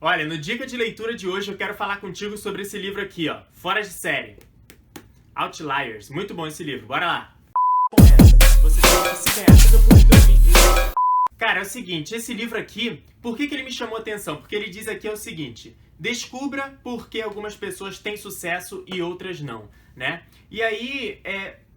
Olha, no Dica de Leitura de hoje eu quero falar contigo sobre esse livro aqui, ó. Fora de série. Outliers. Muito bom esse livro. Bora lá. Você tem que se ganhar. Cara, é o seguinte, esse livro aqui, por que ele me chamou a atenção? Porque ele diz aqui o seguinte: descubra por que algumas pessoas têm sucesso e outras não, né? E aí,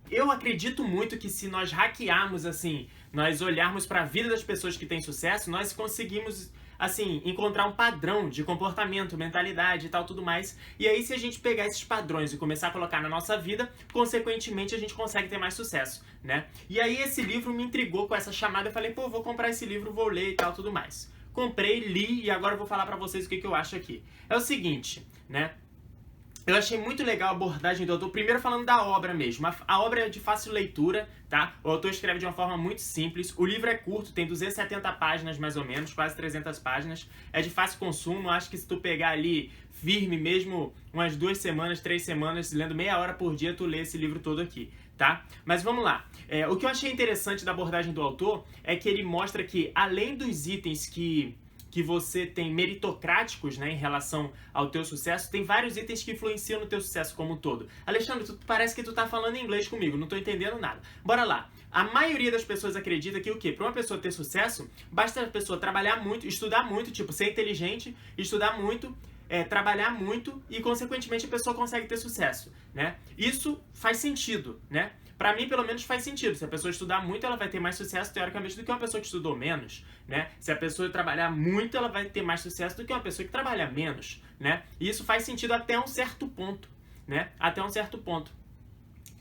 eu acredito muito que se nós hackearmos, assim, nós olharmos para a vida das pessoas que têm sucesso, nós conseguimos, assim, encontrar um padrão de comportamento, mentalidade e tal, tudo mais. E aí, se a gente pegar esses padrões e começar a colocar na nossa vida, consequentemente, a gente consegue ter mais sucesso, né? E aí, esse livro me intrigou com essa chamada. Eu falei, pô, vou comprar esse livro, vou ler e tal, tudo mais. Comprei, li e agora eu vou falar pra vocês o que eu acho aqui. É o seguinte, né? Eu achei muito legal a abordagem do autor, primeiro falando da obra mesmo. A obra é de fácil leitura, tá? O autor escreve de uma forma muito simples. O livro é curto, tem 270 páginas mais ou menos, quase 300 páginas. É de fácil consumo, acho que se tu pegar ali firme mesmo, umas 2 semanas, 3 semanas, lendo meia hora por dia, tu lê esse livro todo aqui, tá? Mas vamos lá. O que eu achei interessante da abordagem do autor é que ele mostra que, além dos itens que você tem meritocráticos, né, em relação ao teu sucesso, tem vários itens que influenciam no teu sucesso como um todo. Alexandre, parece que tu tá falando inglês comigo, não tô entendendo nada. Bora lá. A maioria das pessoas acredita que o quê? Para uma pessoa ter sucesso, basta a pessoa trabalhar muito, estudar muito, tipo, ser inteligente, estudar muito, trabalhar muito e, consequentemente, a pessoa consegue ter sucesso, né? Isso faz sentido, né? Pra mim, pelo menos, faz sentido. Se a pessoa estudar muito, ela vai ter mais sucesso, teoricamente, do que uma pessoa que estudou menos, né? Se a pessoa trabalhar muito, ela vai ter mais sucesso do que uma pessoa que trabalha menos, né? E isso faz sentido até um certo ponto, né? Até um certo ponto.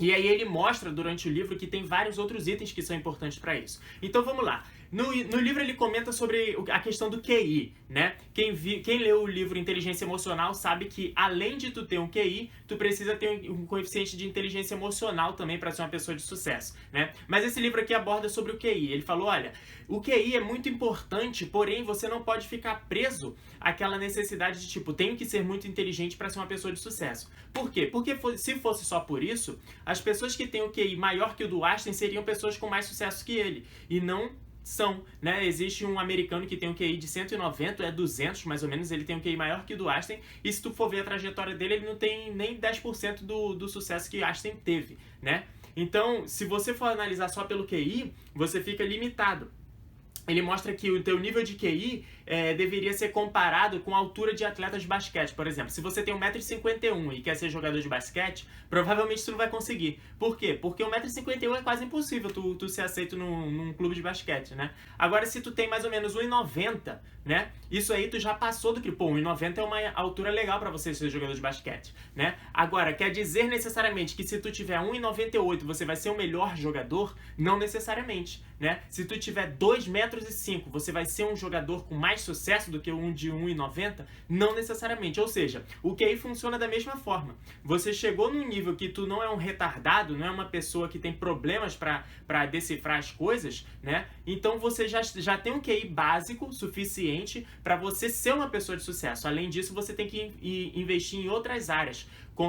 E aí ele mostra durante o livro que tem vários outros itens que são importantes para isso. Então vamos lá. No livro ele comenta sobre a questão do QI, né? Quem leu o livro Inteligência Emocional sabe que, além de tu ter um QI, tu precisa ter um coeficiente de inteligência emocional também para ser uma pessoa de sucesso, né? Mas esse livro aqui aborda sobre o QI. Ele falou, olha, o QI é muito importante, porém você não pode ficar preso àquela necessidade de, tipo, tenho que ser muito inteligente para ser uma pessoa de sucesso. Por quê? Porque se fosse só por isso, as pessoas que têm o QI maior que o do Einstein seriam pessoas com mais sucesso que ele. E não são, né? Existe um americano que tem um QI de 190, 200 mais ou menos, ele tem um QI maior que o do Einstein, e se tu for ver a trajetória dele, ele não tem nem 10% do sucesso que Einstein teve, né? Então, se você for analisar só pelo QI, você fica limitado. Ele mostra que o teu nível de QI deveria ser comparado com a altura de atletas de basquete, por exemplo. Se você tem 1,51m e quer ser jogador de basquete, provavelmente tu não vai conseguir. Por quê? Porque 1,51m é quase impossível tu ser aceito num clube de basquete, né? Agora, se tu tem mais ou menos 1,90m, né? Isso aí tu já passou do que, pô, 1,90m é uma altura legal pra você ser jogador de basquete, né? Agora, quer dizer necessariamente que se tu tiver 1,98m você vai ser o melhor jogador? Não necessariamente, né? Se tu tiver 2,05m, você vai ser um jogador com mais sucesso do que um de 1,90m? Não necessariamente. Ou seja, o QI funciona da mesma forma. Você chegou num nível que tu não é um retardado, não é uma pessoa que tem problemas para decifrar as coisas, né? Então você já tem um QI básico suficiente para você ser uma pessoa de sucesso. Além disso, você tem que investir em outras áreas.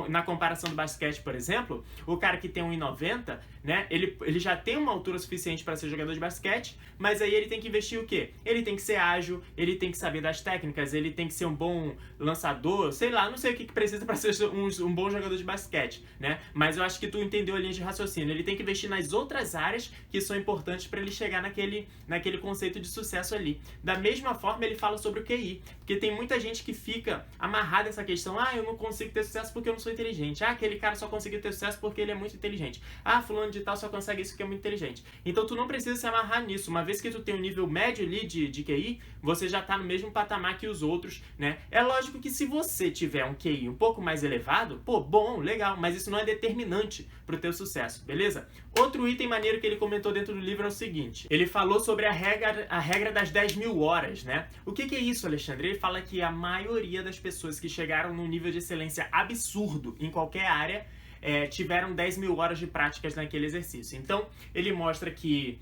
Na comparação do basquete, por exemplo, o cara que tem 1,90m, né, ele já tem uma altura suficiente para ser jogador de basquete, mas aí ele tem que investir o quê? Ele tem que ser ágil, ele tem que saber das técnicas, ele tem que ser um bom lançador, sei lá, não sei o que precisa para ser um bom jogador de basquete, né? Mas eu acho que tu entendeu a linha de raciocínio. Ele tem que investir nas outras áreas que são importantes para ele chegar naquele conceito de sucesso ali. Da mesma forma, ele fala sobre o QI, porque tem muita gente que fica amarrada nessa questão, eu não consigo ter sucesso porque eu não sou inteligente. Aquele cara só conseguiu ter sucesso porque ele é muito inteligente. Fulano de tal só consegue isso porque é muito inteligente. Então tu não precisa se amarrar nisso. Uma vez que tu tem um nível médio ali de QI, você já tá no mesmo patamar que os outros, né? É lógico que se você tiver um QI um pouco mais elevado, pô, bom, legal, mas isso não é determinante pro teu sucesso, beleza? Outro item maneiro que ele comentou dentro do livro é o seguinte: ele falou sobre a regra das 10.000 horas, né? O que é isso, Alexandre? Ele fala que a maioria das pessoas que chegaram num nível de excelência absurdo em qualquer área tiveram 10.000 horas de práticas naquele exercício. Então, ele mostra que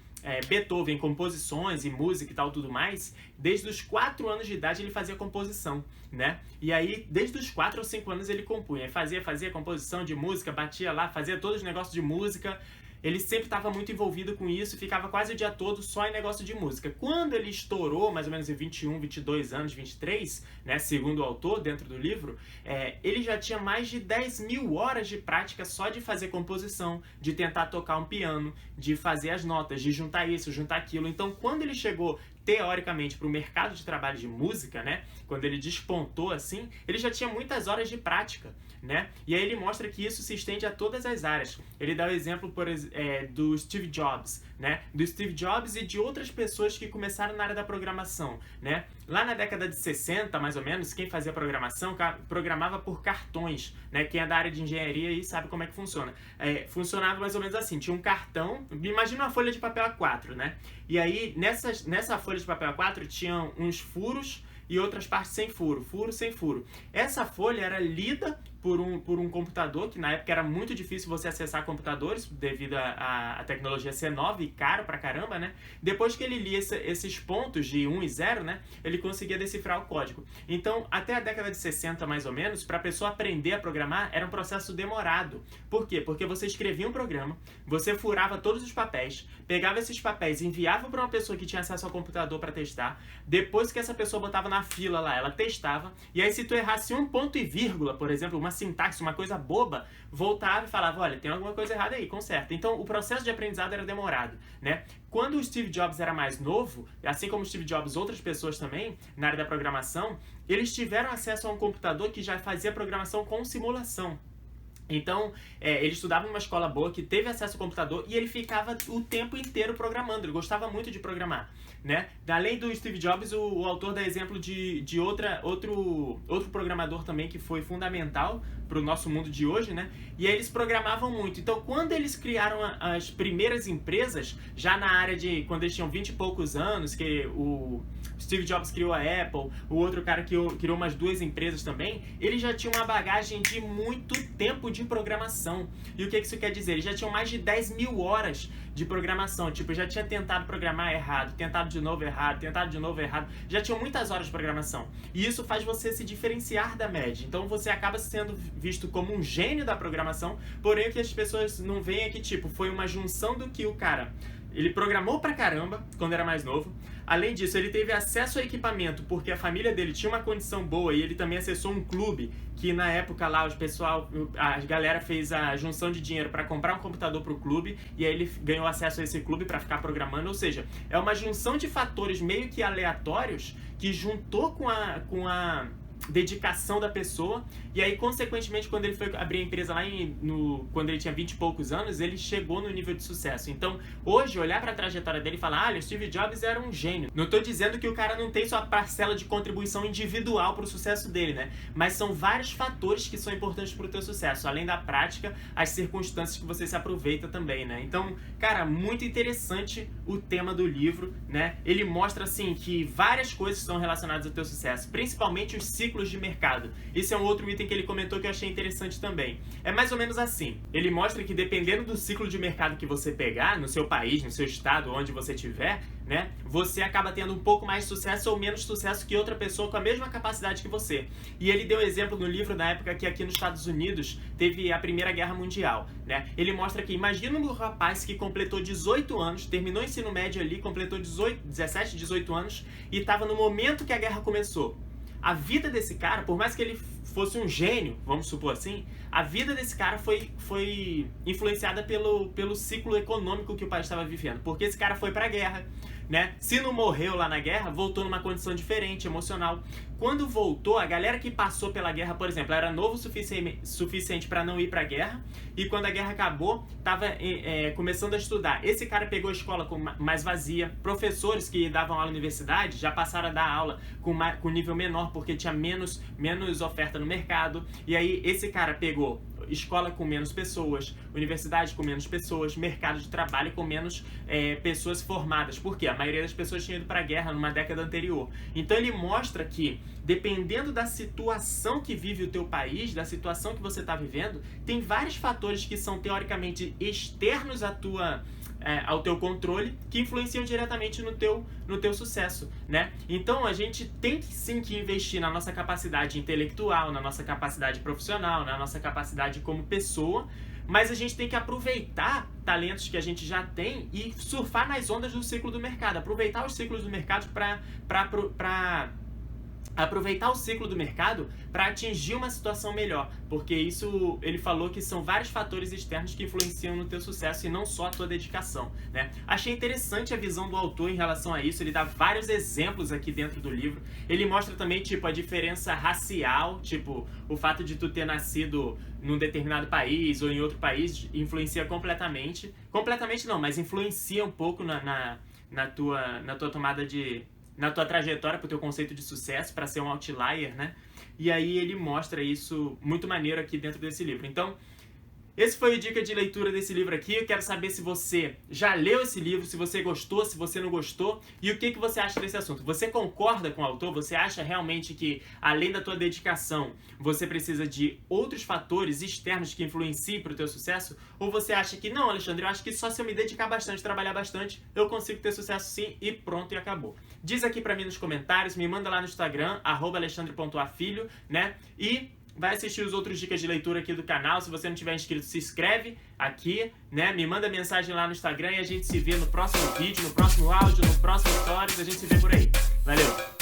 Beethoven, composições e música e tal, tudo mais, desde os 4 anos de idade ele fazia composição, né? E aí, desde os 4 ou 5 anos ele compunha, fazia composição de música, batia lá, fazia todos os negócios de música. ele sempre estava muito envolvido com isso, ficava quase o dia todo só em negócio de música. Quando ele estourou, mais ou menos em 21, 22 anos, 23, né, segundo o autor, dentro do livro, ele já tinha mais de 10 mil horas de prática só de fazer composição, de tentar tocar um piano, de fazer as notas, de juntar isso, juntar aquilo. Então, quando ele chegou teoricamente para o mercado de trabalho de música, né, quando ele despontou assim, ele já tinha muitas horas de prática, né, e aí ele mostra que isso se estende a todas as áreas. Ele dá o exemplo do Steve Jobs, né, do Steve Jobs e de outras pessoas que começaram na área da programação, né. Lá na década de 60, mais ou menos, quem fazia programação programava por cartões, né, quem é da área de engenharia aí sabe como é que funciona. Funcionava mais ou menos assim, tinha um cartão, imagina uma folha de papel A4, né, e aí nessa folha de papel A4 tinham uns furos e outras partes sem furo, furo sem furo. Essa folha era lida por um computador, que na época era muito difícil você acessar computadores, devido a tecnologia ser nova e caro pra caramba, né? Depois que ele lia esses pontos de 1 e 0, né, ele conseguia decifrar o código. Então, até a década de 60, mais ou menos, para a pessoa aprender a programar, era um processo demorado. Por quê? Porque você escrevia um programa, você furava todos os papéis, pegava esses papéis e enviava para uma pessoa que tinha acesso ao computador para testar. Depois que essa pessoa botava na fila lá, ela testava, e aí se tu errasse um ponto e vírgula, por exemplo, uma sintaxe, uma coisa boba, voltava e falava, olha, tem alguma coisa errada aí, conserta. Então, o processo de aprendizado era demorado, né? Quando o Steve Jobs era mais novo, assim como o Steve Jobs, outras pessoas também, na área da programação, eles tiveram acesso a um computador que já fazia programação com simulação. Então, ele estudava numa escola boa, que teve acesso ao computador, e ele ficava o tempo inteiro programando, ele gostava muito de programar, né? Além do Steve Jobs, o autor dá exemplo de outro programador também que foi fundamental para o nosso mundo de hoje, né? E aí eles programavam muito. Então, quando eles criaram as primeiras empresas, já na área de, quando eles tinham 20 e poucos anos, que o Steve Jobs criou a Apple, o outro cara criou umas 2 empresas também, eles já tinham uma bagagem de muito tempo de programação. E o que isso quer dizer? Eles já tinham mais de 10 mil horas de programação. Tipo, já tinha tentado programar errado, tentado de novo errado, tentado de novo errado. Já tinham muitas horas de programação. E isso faz você se diferenciar da média. Então você acaba sendo visto como um gênio da programação, porém o que as pessoas não veem é que, tipo, foi uma junção do que o cara... Ele programou pra caramba quando era mais novo. Além disso, ele teve acesso a equipamento porque a família dele tinha uma condição boa e ele também acessou um clube que na época lá a galera fez a junção de dinheiro para comprar um computador pro clube e aí ele ganhou acesso a esse clube para ficar programando. Ou seja, é uma junção de fatores meio que aleatórios que juntou com a dedicação da pessoa, e aí consequentemente quando ele foi abrir a empresa lá quando ele tinha 20 e poucos anos, ele chegou no nível de sucesso. Então hoje olhar para a trajetória dele e falar, o Steve Jobs era um gênio. Não estou dizendo que o cara não tem sua parcela de contribuição individual para o sucesso dele, né? Mas são vários fatores que são importantes para o teu sucesso, além da prática, as circunstâncias que você se aproveita também, né? Então, cara, muito interessante o tema do livro, né? Ele mostra assim que várias coisas estão relacionadas ao teu sucesso, principalmente os ciclos de mercado. Esse é um outro item que ele comentou que eu achei interessante também. É mais ou menos assim. Ele mostra que dependendo do ciclo de mercado que você pegar, no seu país, no seu estado, onde você estiver, né, você acaba tendo um pouco mais de sucesso ou menos sucesso que outra pessoa com a mesma capacidade que você. E ele deu exemplo no livro na época que aqui nos Estados Unidos teve a Primeira Guerra Mundial, né? Ele mostra que imagina um rapaz que completou 18 anos, terminou o ensino médio ali, completou 17, 18 anos e estava no momento que a guerra começou. A vida desse cara, por mais que ele fosse um gênio, vamos supor assim, a vida desse cara foi influenciada pelo ciclo econômico que o país estava vivendo. Porque esse cara foi pra guerra, né? Se não morreu lá na guerra, voltou numa condição diferente, emocional. Quando voltou, a galera que passou pela guerra, por exemplo, era novo o suficiente para não ir pra guerra, e quando a guerra acabou, tava começando a estudar. Esse cara pegou a escola mais vazia, professores que davam aula na universidade já passaram a dar aula com nível menor, porque tinha menos oferta no mercado, e aí esse cara pegou escola com menos pessoas, universidade com menos pessoas, mercado de trabalho com menos pessoas formadas. Por quê? A maioria das pessoas tinha ido para a guerra numa década anterior. Então ele mostra que, dependendo da situação que vive o teu país, da situação que você está vivendo, tem vários fatores que são teoricamente externos ao teu controle, que influenciam diretamente no teu sucesso, né? Então a gente tem sim que investir na nossa capacidade intelectual, na nossa capacidade profissional, na nossa capacidade como pessoa, mas a gente tem que aproveitar talentos que a gente já tem e surfar nas ondas do ciclo do mercado, aproveitar os ciclos do mercado para aproveitar o ciclo do mercado para atingir uma situação melhor, porque isso ele falou que são vários fatores externos que influenciam no teu sucesso e não só a tua dedicação, né? Achei interessante a visão do autor em relação a isso, ele dá vários exemplos aqui dentro do livro, ele mostra também, tipo, a diferença racial, tipo, o fato de tu ter nascido num determinado país ou em outro país influencia completamente não, mas influencia um pouco na tua tomada na tua trajetória para o teu conceito de sucesso, para ser um outlier, né? E aí ele mostra isso muito maneiro aqui dentro desse livro. Então, esse foi a dica de leitura desse livro aqui. Eu quero saber se você já leu esse livro, se você gostou, se você não gostou, e o que você acha desse assunto. Você concorda com o autor? Você acha realmente que, além da tua dedicação, você precisa de outros fatores externos que influenciem para o teu sucesso? Ou você acha que, não, Alexandre, eu acho que só se eu me dedicar bastante, trabalhar bastante, eu consigo ter sucesso sim, e pronto, e acabou. Diz aqui pra mim nos comentários, me manda lá no Instagram, @alexandre.afilho, né? E vai assistir os outros dicas de leitura aqui do canal. Se você não tiver inscrito, se inscreve aqui, né? Me manda mensagem lá no Instagram e a gente se vê no próximo vídeo, no próximo áudio, no próximo stories. A gente se vê por aí. Valeu!